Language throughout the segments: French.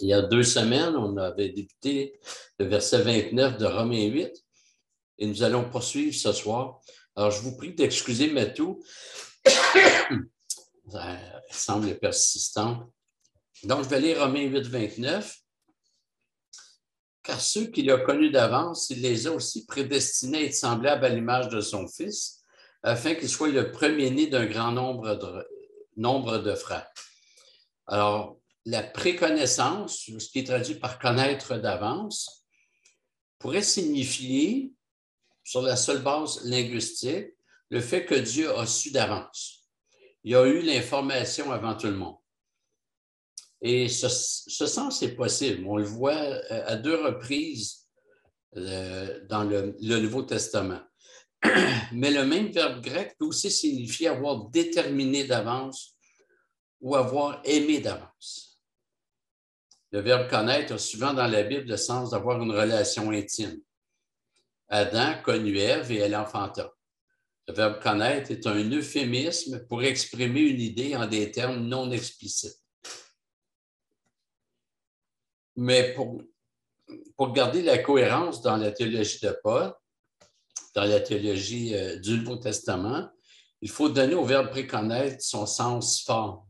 Il y a 2 semaines, on avait débuté le verset 29 de Romains 8 et nous allons poursuivre ce soir. Alors, je vous prie d'excuser ma toux. Elle semble persistante. Donc, je vais lire Romains 8, 29. Car ceux qu'il a connus d'avance, il les a aussi prédestinés à être semblables à l'image de son Fils, afin qu'il soit le premier-né d'un grand nombre de frères. Alors, la préconnaissance, ce qui est traduit par connaître d'avance, pourrait signifier, sur la seule base linguistique, le fait que Dieu a su d'avance. Il a eu l'information avant tout le monde. Et ce sens est possible. On le voit à 2 reprises dans le Nouveau Testament. Mais le même verbe grec peut aussi signifier avoir déterminé d'avance ou avoir aimé d'avance. Le verbe connaître a souvent dans la Bible le sens d'avoir une relation intime. Adam connut Ève et elle enfanta. Le verbe connaître est un euphémisme pour exprimer une idée en des termes non explicites. Mais pour garder la cohérence dans la théologie de Paul, dans la théologie du Nouveau Testament, il faut donner au verbe préconnaître son sens fort,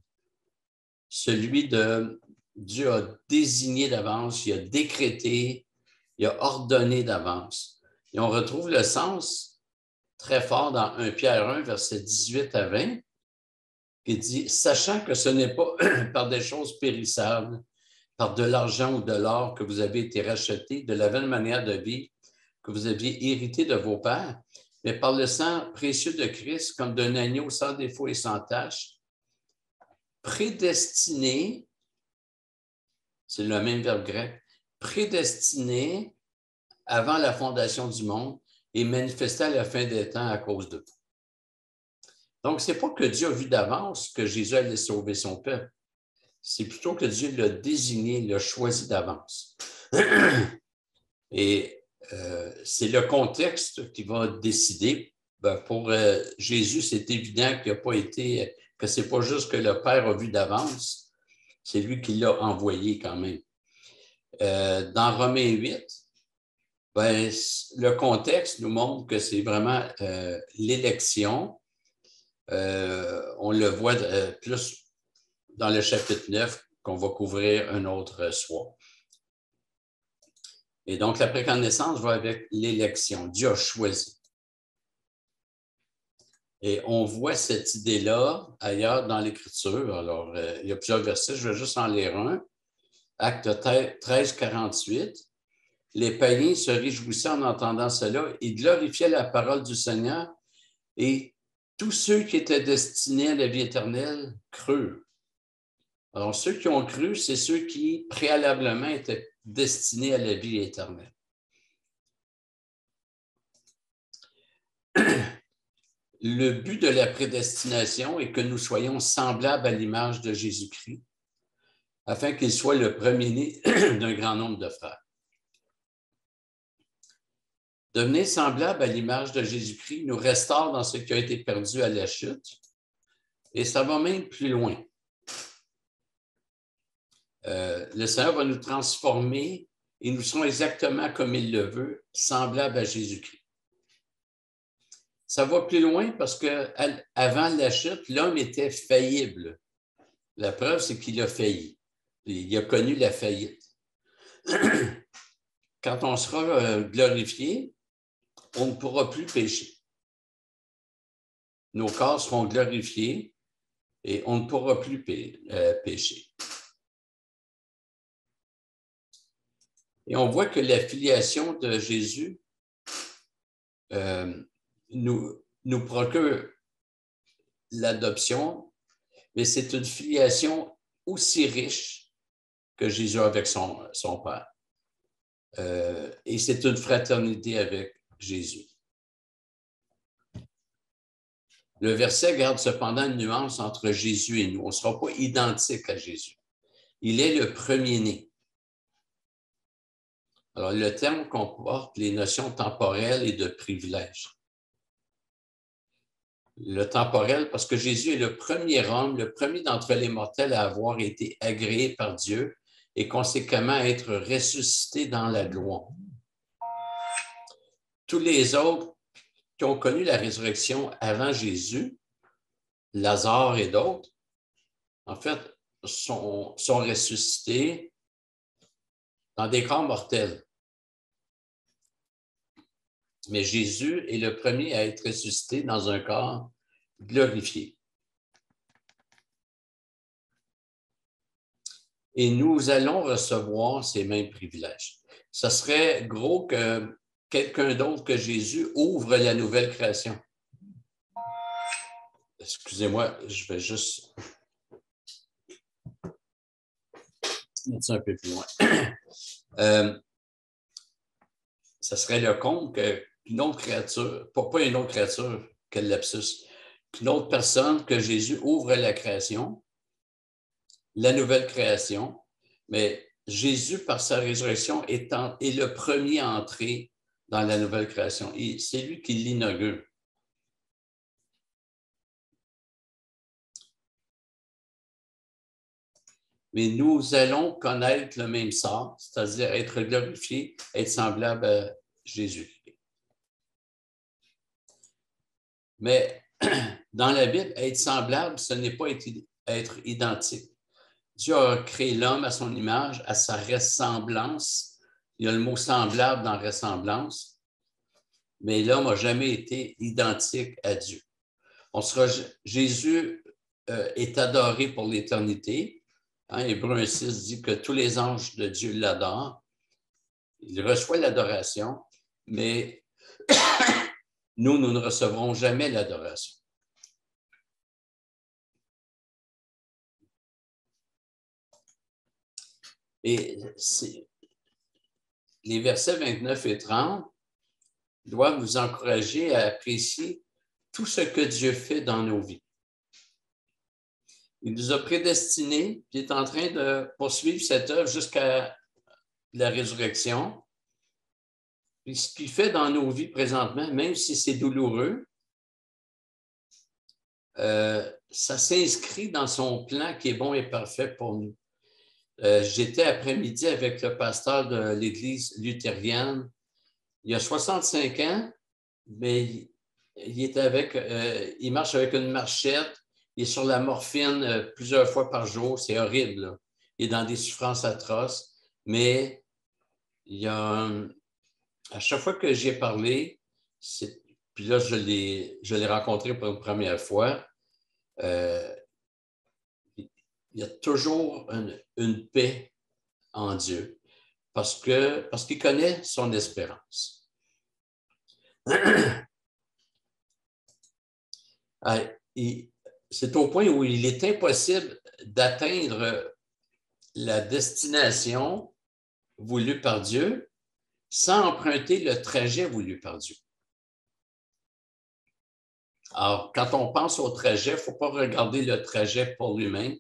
celui de Dieu a désigné d'avance, il a décrété, il a ordonné d'avance. Et on retrouve le sens très fort dans 1 Pierre 1, versets 18 à 20, qui dit « Sachant que ce n'est pas par des choses périssables, par de l'argent ou de l'or que vous avez été rachetés de la vaine manière de vivre que vous aviez hérité de vos pères, mais par le sang précieux de Christ, comme d'un agneau sans défaut et sans tache, prédestiné, c'est le même verbe grec, prédestiné avant la fondation du monde et manifesté à la fin des temps à cause de vous. » Donc, ce n'est pas que Dieu a vu d'avance que Jésus allait sauver son peuple. C'est plutôt que Dieu l'a désigné, l'a choisi d'avance. Et c'est le contexte qui va décider. Pour Jésus, c'est évident qu'il n'a pas été, que ce n'est pas juste que le Père a vu d'avance, c'est lui qui l'a envoyé quand même. Dans Romains 8, le contexte nous montre que c'est vraiment l'élection. On le voit plus dans le chapitre 9 qu'on va couvrir un autre soir. Et donc, la préconnaissance va avec l'élection. Dieu a choisi. Et on voit cette idée-là ailleurs dans l'Écriture. Alors, il y a plusieurs versets, je vais juste en lire un. Acte 13, 48. Les païens se réjouissaient en entendant cela et glorifiaient la parole du Seigneur. Et tous ceux qui étaient destinés à la vie éternelle crurent. Alors, ceux qui ont cru, c'est ceux qui préalablement étaient destinés à la vie éternelle. Le but de la prédestination est que nous soyons semblables à l'image de Jésus-Christ, afin qu'il soit le premier-né d'un grand nombre de frères. Devenir semblable à l'image de Jésus-Christ nous restaure dans ce qui a été perdu à la chute, et ça va même plus loin. Le Seigneur va nous transformer et nous serons exactement comme il le veut, semblables à Jésus-Christ. Ça va plus loin parce qu'avant la chute, l'homme était faillible. La preuve, c'est qu'il a failli. Il a connu la faillite. Quand on sera glorifié, on ne pourra plus pécher. Nos corps seront glorifiés et on ne pourra plus pécher. Et on voit que la filiation de Jésus nous procure l'adoption, mais c'est une filiation aussi riche que Jésus a avec son Père. Et c'est une fraternité avec Jésus. Le verset garde cependant une nuance entre Jésus et nous. On ne sera pas identique à Jésus. Il est le premier-né. Alors, le terme comporte les notions temporelles et de privilège. Le temporel, parce que Jésus est le premier homme, le premier d'entre les mortels à avoir été agréé par Dieu et conséquemment être ressuscité dans la gloire. Tous les autres qui ont connu la résurrection avant Jésus, Lazare et d'autres, en fait, sont ressuscités dans des corps mortels. Mais Jésus est le premier à être ressuscité dans un corps glorifié. Et nous allons recevoir ces mêmes privilèges. Ce serait gros que quelqu'un d'autre que Jésus ouvre la nouvelle création. Excusez-moi, je vais juste mettre ça un peu plus loin. Ça serait le compte qu'une autre créature, pas une autre créature, quel lapsus, qu'une autre personne que Jésus ouvre la création, la nouvelle création, mais Jésus, par sa résurrection, est le premier à entrer dans la nouvelle création. C'est lui qui l'inaugure. Mais nous allons connaître le même sort, c'est-à-dire être glorifiés, être semblables à Jésus. Mais dans la Bible, être semblable, ce n'est pas être identique. Dieu a créé l'homme à son image, à sa ressemblance. Il y a le mot semblable dans ressemblance, mais l'homme n'a jamais été identique à Dieu. Jésus est adoré pour l'éternité. Hébreux 1,6 dit que tous les anges de Dieu l'adorent. Il reçoit l'adoration, mais nous ne recevrons jamais l'adoration. Et les versets 29 et 30 doivent nous encourager à apprécier tout ce que Dieu fait dans nos vies. Il nous a prédestinés, puis il est en train de poursuivre cette œuvre jusqu'à la résurrection. Puis ce qu'il fait dans nos vies présentement, même si c'est douloureux, ça s'inscrit dans son plan qui est bon et parfait pour nous. J'étais après-midi avec le pasteur de l'Église luthérienne. Il a 65 ans, mais il marche avec une marchette. Il est sur la morphine plusieurs fois par jour. C'est horrible, là. Il est dans des souffrances atroces. Mais à chaque fois que j'y ai parlé, puis là, je l'ai rencontré pour une première fois, il y a toujours une paix en Dieu parce qu'il connaît son espérance. C'est au point où il est impossible d'atteindre la destination voulue par Dieu sans emprunter le trajet voulu par Dieu. Alors, quand on pense au trajet, il ne faut pas regarder le trajet pour lui-même,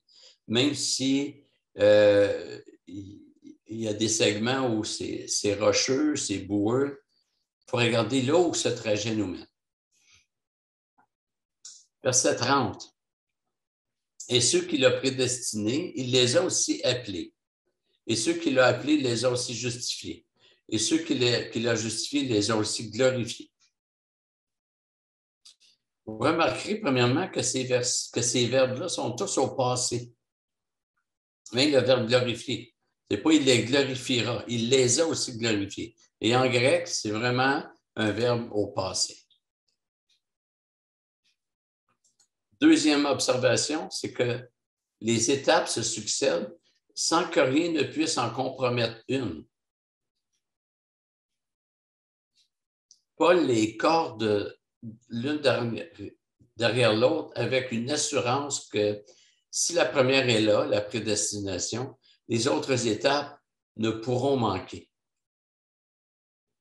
même si il y a des segments où c'est rocheux, c'est boueux. Il faut regarder là où ce trajet nous mène. Verset 30. Et ceux qu'il a prédestinés, il les a aussi appelés. Et ceux qu'il a appelés, il les a aussi justifiés. Et ceux qu'il a justifiés, il les a aussi glorifiés. Vous remarquerez premièrement que ces verbes-là sont tous au passé. Mais le verbe glorifier, ce n'est pas il les glorifiera, il les a aussi glorifiés. Et en grec, c'est vraiment un verbe au passé. Deuxième observation, c'est que les étapes se succèdent sans que rien ne puisse en compromettre une. Paul les corde l'une derrière l'autre avec une assurance que si la première est là, la prédestination, les autres étapes ne pourront manquer.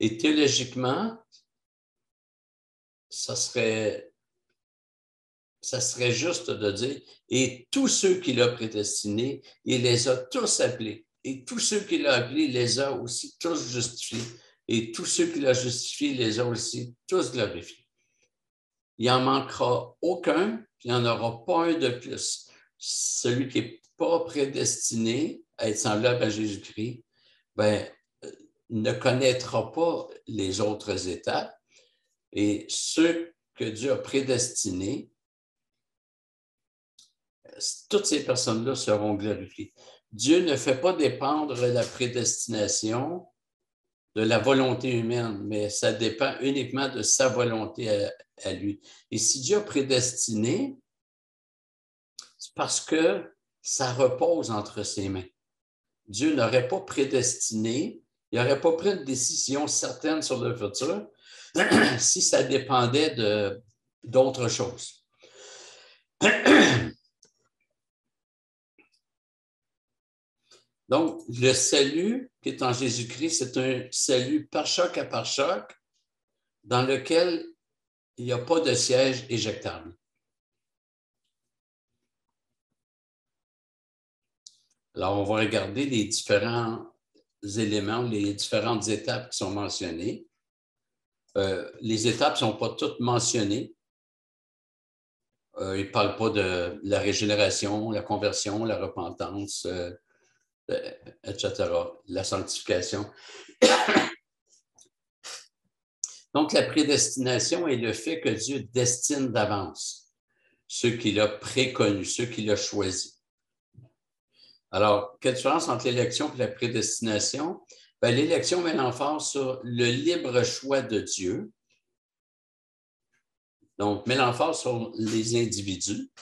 Et théologiquement, ça serait juste de dire, et tous ceux qu'il a prédestinés, il les a tous appelés. Et tous ceux qu'il a appelés, il les a aussi tous justifiés. Et tous ceux qu'il a justifiés, il les a aussi tous glorifiés. Il n'en manquera aucun, puis il n'y en aura pas un de plus. Celui qui n'est pas prédestiné être semblable à Jésus-Christ, ben, ne connaîtra pas les autres étapes. Et ceux que Dieu a prédestinés, toutes ces personnes-là seront glorifiées. Dieu ne fait pas dépendre la prédestination de la volonté humaine, mais ça dépend uniquement de sa volonté à lui. Et si Dieu a prédestiné, c'est parce que ça repose entre ses mains. Dieu n'aurait pas prédestiné, il n'aurait pas pris une décision certaine sur le futur si ça dépendait d'autre chose. Donc, le salut qui est en Jésus-Christ, c'est un salut par choc à par choc dans lequel il n'y a pas de siège éjectable. Alors, on va regarder les différents éléments, les différentes étapes qui sont mentionnées. Les étapes ne sont pas toutes mentionnées. Il ne parle pas de la régénération, la conversion, la repentance, etc., la sanctification. Donc, la prédestination est le fait que Dieu destine d'avance ceux qu'il a préconnus, ceux qu'il a choisis. Alors, quelle différence entre l'élection et la prédestination? Bien, l'élection met l'emphase sur le libre choix de Dieu. Donc, met l'emphase sur les individus,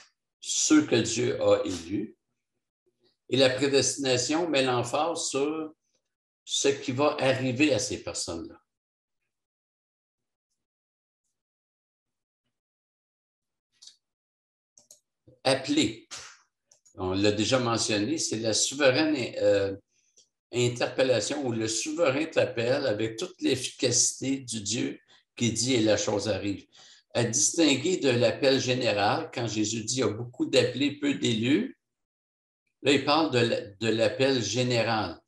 ceux que Dieu a élus. Et la prédestination met l'emphase sur ce qui va arriver à ces personnes-là. Appelé, on l'a déjà mentionné, c'est la souveraine interpellation où le souverain t'appelle avec toute l'efficacité du Dieu qui dit et la chose arrive. À distinguer de l'appel général, quand Jésus dit il y a beaucoup d'appelés, peu d'élus, là, il parle de l'appel général.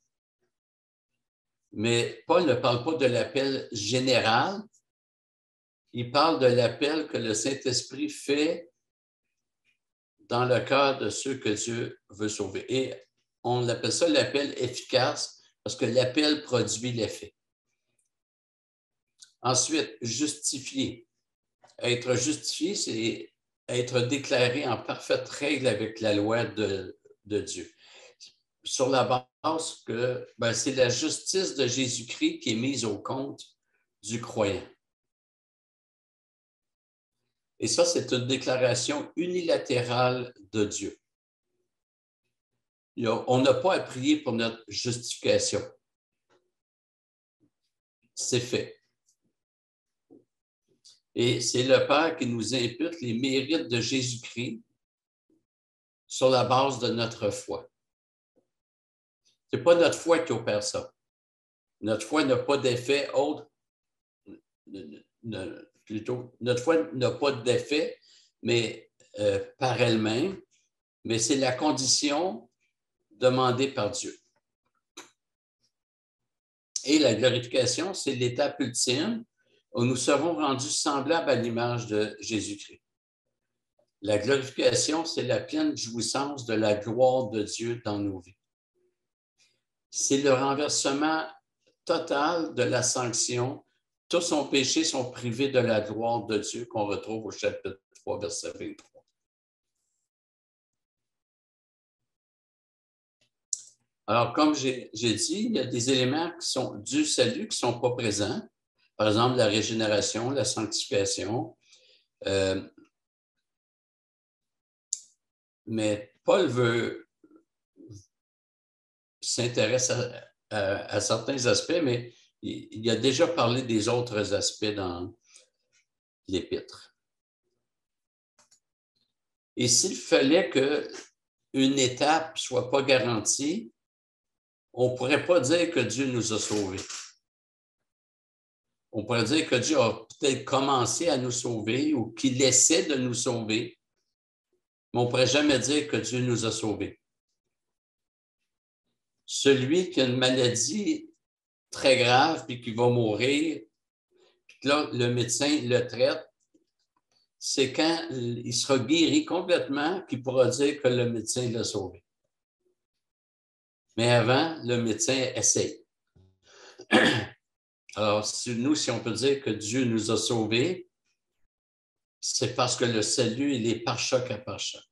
Mais Paul ne parle pas de l'appel général, il parle de l'appel que le Saint-Esprit fait dans le cœur de ceux que Dieu veut sauver. Et on appelle ça l'appel efficace parce que l'appel produit l'effet. Ensuite, justifié. Être justifié, c'est être déclaré en parfaite règle avec la loi de Dieu. Sur la base que c'est la justice de Jésus-Christ qui est mise au compte du croyant. Et ça, c'est une déclaration unilatérale de Dieu. On n'a pas à prier pour notre justification. C'est fait. Et c'est le Père qui nous impute les mérites de Jésus-Christ sur la base de notre foi. Ce n'est pas notre foi qui opère ça. Notre foi n'a pas d'effet autre. Plutôt, notre foi n'a pas d'effet, mais par elle-même, mais c'est la condition demandée par Dieu. Et la glorification, c'est l'étape ultime où nous serons rendus semblables à l'image de Jésus-Christ. La glorification, c'est la pleine jouissance de la gloire de Dieu dans nos vies. C'est le renversement total de la sanction. Tous son péché sont privés de la gloire de Dieu qu'on retrouve au chapitre 3, verset 23. Alors, comme j'ai dit, il y a des éléments qui sont du salut qui ne sont pas présents. Par exemple, la régénération, la sanctification. Mais Paul s'intéresse à certains aspects, mais il a déjà parlé des autres aspects dans l'Épître. Et s'il fallait qu'une étape ne soit pas garantie, on ne pourrait pas dire que Dieu nous a sauvés. On pourrait dire que Dieu a peut-être commencé à nous sauver ou qu'il essaie de nous sauver, mais on ne pourrait jamais dire que Dieu nous a sauvés. Celui qui a une maladie très grave puis qui va mourir, puis là, le médecin le traite, c'est quand il sera guéri complètement qu'il pourra dire que le médecin l'a sauvé. Mais avant, le médecin essaye. Alors, nous, si on peut dire que Dieu nous a sauvés, c'est parce que le salut, il est par choc à par choc.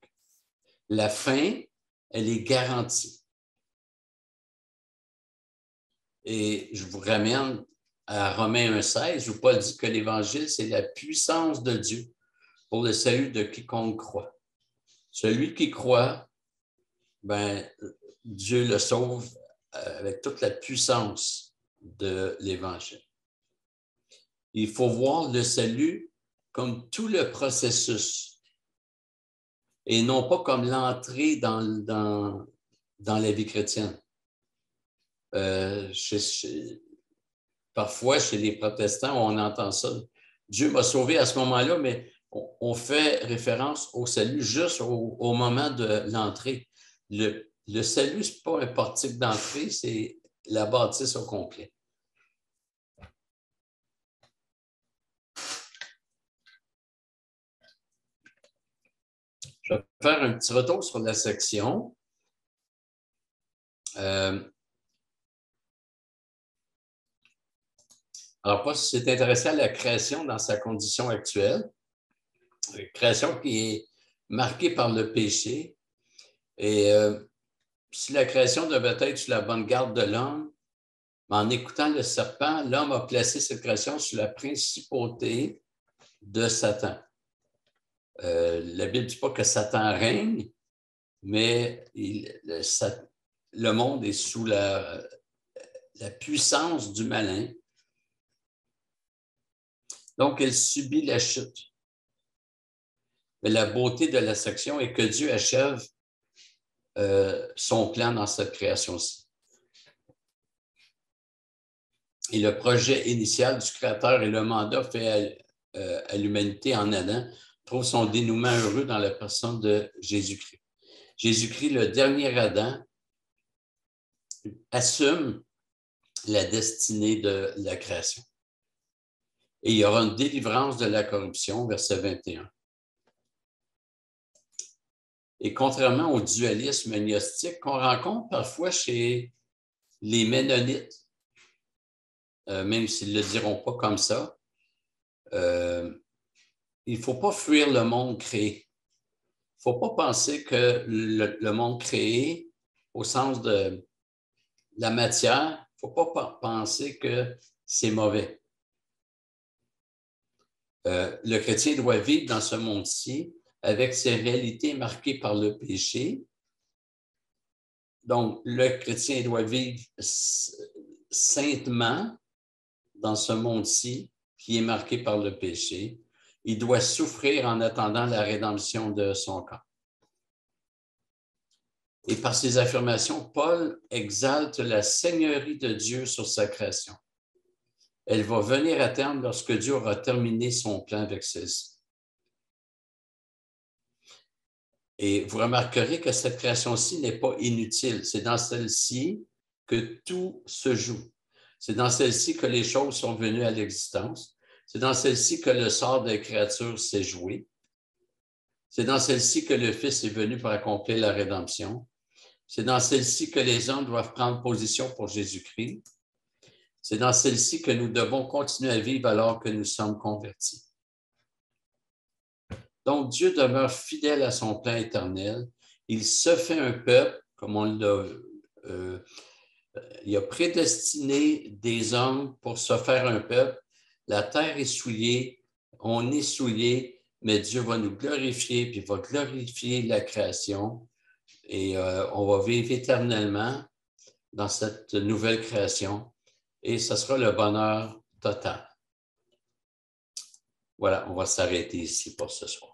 La fin, elle est garantie. Et je vous ramène à Romains 1,16 où Paul dit que l'Évangile, c'est la puissance de Dieu pour le salut de quiconque croit. Celui qui croit, ben, Dieu le sauve avec toute la puissance de l'Évangile. Il faut voir le salut comme tout le processus et non pas comme l'entrée dans la vie chrétienne. Parfois, chez les protestants, on entend ça. Dieu m'a sauvé à ce moment-là, mais on fait référence au salut juste au moment de l'entrée. Le salut, ce n'est pas un portique d'entrée, c'est la bâtisse au complet. Je vais faire un petit retour sur la section. Alors, Paul s'est intéressé à la création dans sa condition actuelle, une création qui est marquée par le péché. Et si la création devait être sous la bonne garde de l'homme, en écoutant le serpent, l'homme a placé cette création sous la principauté de Satan. La Bible ne dit pas que Satan règne, mais le monde est sous la puissance du malin. Donc, elle subit la chute. Mais la beauté de la section est que Dieu achève son plan dans cette création-ci. Et le projet initial du Créateur et le mandat fait à l'humanité en Adam trouve son dénouement heureux dans la personne de Jésus-Christ. Jésus-Christ, le dernier Adam, assume la destinée de la création. Et il y aura une délivrance de la corruption, verset 21. Et contrairement au dualisme gnostique qu'on rencontre parfois chez les Ménonites, même s'ils ne le diront pas comme ça, il ne faut pas fuir le monde créé. Il ne faut pas penser que le monde créé, au sens de la matière, il ne faut pas penser que c'est mauvais. Le chrétien doit vivre dans ce monde-ci avec ses réalités marquées par le péché. Donc, le chrétien doit vivre saintement dans ce monde-ci qui est marqué par le péché. Il doit souffrir en attendant la rédemption de son corps. Et par ces affirmations, Paul exalte la seigneurie de Dieu sur sa création. Elle va venir à terme lorsque Dieu aura terminé son plan avec celle-ci. Et vous remarquerez que cette création-ci n'est pas inutile. C'est dans celle-ci que tout se joue. C'est dans celle-ci que les choses sont venues à l'existence. C'est dans celle-ci que le sort des créatures s'est joué. C'est dans celle-ci que le Fils est venu pour accomplir la rédemption. C'est dans celle-ci que les hommes doivent prendre position pour Jésus-Christ. C'est dans celle-ci que nous devons continuer à vivre alors que nous sommes convertis. Donc, Dieu demeure fidèle à son plan éternel. Il se fait un peuple, comme on l'a il a prédestiné des hommes pour se faire un peuple. La terre est souillée, on est souillé, mais Dieu va nous glorifier, puis il va glorifier la création. Et on va vivre éternellement dans cette nouvelle création. Et ce sera le bonheur total. Voilà, on va s'arrêter ici pour ce soir.